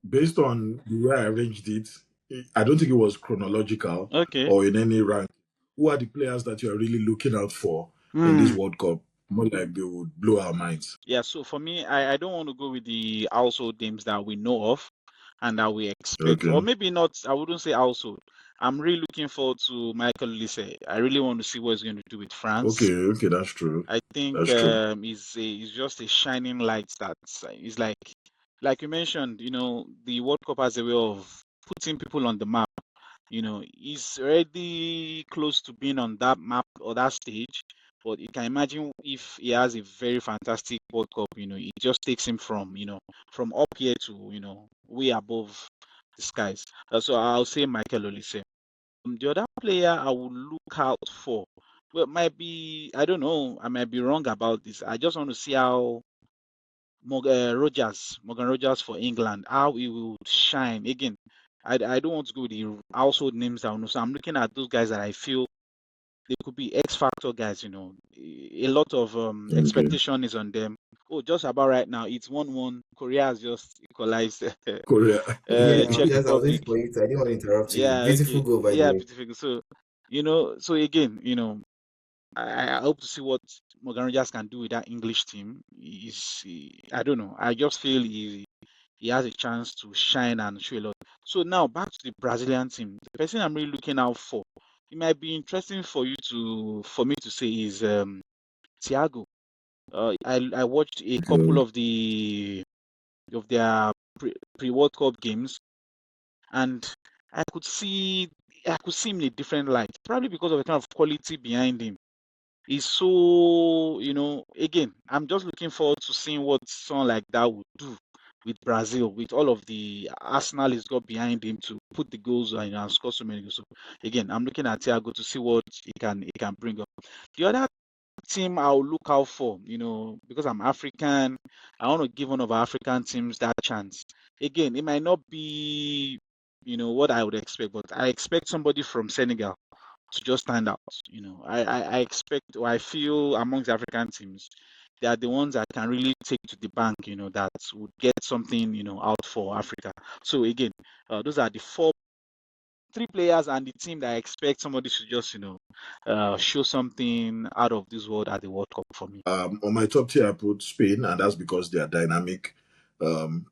Based on the way I arranged it, I don't think it was chronological Okay. or in any rank. Who are the players that you are really looking out for in this Hmm. World Cup? More like they would blow our minds. Yeah, so for me, I don't want to go with the household names that we know of and that we expect, or Okay. maybe not, I wouldn't say household. I'm really looking forward to Michael Olise. I really want to see what he's going to do with France. Okay, that's true. I think That's true. he's just a shining light that is like you mentioned, the World Cup has a way of putting people on the map. He's already close to being on that map or that stage. But you can imagine if he has a very fantastic World Cup, it just takes him from up here to, way above the skies. So I'll say Michael Olise. The other player I would look out for, well, might be, I don't know, I might be wrong about this. I just want to see how Morgan Rogers for England, how he will shine. Again, I don't want to go with the household names I know. So I'm looking at those guys that I feel they could be X factor guys. A lot of Okay. expectation is on them. Oh, just about right now, it's 1-1. Korea has just equalized. Korea. Yeah, Czech yes, I was waiting Republic. for you. I didn't want to interrupt you. Yeah, Beautiful okay. goal, by the Yeah, way. beautiful. So, so again, I hope to see what Morgan Rogers can do with that English team. I don't know. I just feel he has a chance to shine and show a lot. So now back to the Brazilian team. The person I'm really looking out for, it might be interesting for me to say is Thiago. I watched a couple Okay. of their pre World Cup games, and I could see I could see him in a different light, probably because of the kind of quality behind him. He's so, again, I'm just looking forward to seeing what someone like that would do with Brazil, with all of the Arsenal he's got behind him to put the goals and score so many goals. So again, I'm looking at Thiago to see what he can bring up. The other team I'll look out for, because I'm African, I want to give one of our African teams that chance. Again, it might not be, what I would expect, but I expect somebody from Senegal to just stand out. I expect or I feel amongst the African teams, they are the ones that can really take to the bank, that would get something, out for Africa. So again, those are the three players and the team that I expect somebody to just, show something out of this world at the World Cup for me. On my top tier, I put Spain, and that's because they are dynamic,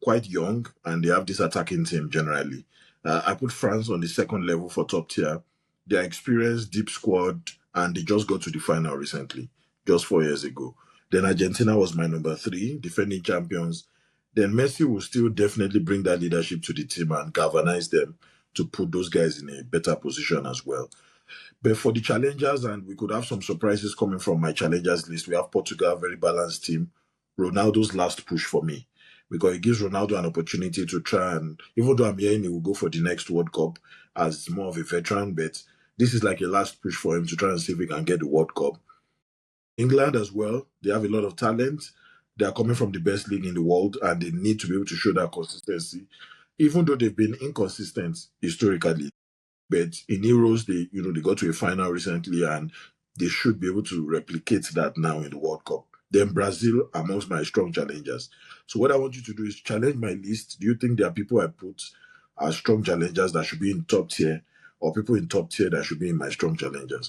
quite young, and they have this attacking team generally. I put France on the second level for top tier. They are experienced, deep squad, and they just got to the final recently, just 4 years ago. Then Argentina was my number three, defending champions. Then Messi will still definitely bring that leadership to the team and galvanize them to put those guys in a better position as well. But for the challengers, and we could have some surprises coming from my challengers list. We have Portugal, very balanced team. Ronaldo's last push for me, because it gives Ronaldo an opportunity to try and, even though I'm hearing he will go for the next World Cup as more of a veteran, but this is like a last push for him to try and see if he can get the World Cup. England as well, they have a lot of talent. They are coming from the best league in the world, and they need to be able to show that consistency, even though they've been inconsistent historically. But in Euros, they got to a final recently, and they should be able to replicate that now in the World Cup. Then Brazil amongst my strong challengers. So what I want you to do is challenge my list. Do you think there are people I put as strong challengers that should be in top tier, or people in top tier that should be in my strong challengers?